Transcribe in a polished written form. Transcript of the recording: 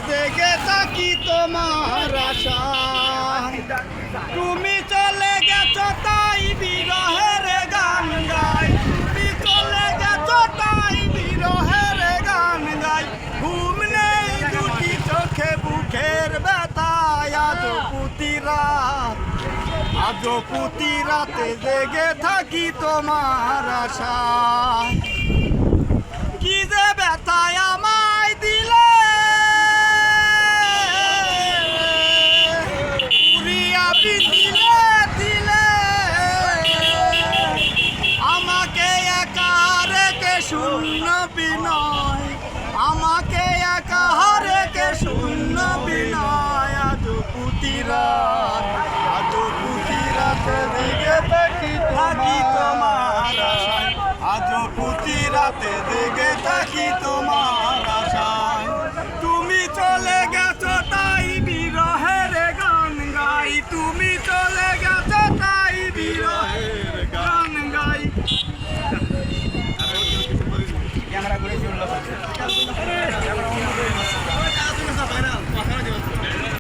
জেগে থাকি তোমার আশা। তুমি চলে গেছো তাই বিরহের গান গাই, তুমি চলে গেছো তাই বিরহের গান গাই। ঘুম নেই দুটি চোখে বুকের ব্যথায়, আজ প্রতি রাতে জেগে থাকি তোমার আশায়। কি যে ব্যথায়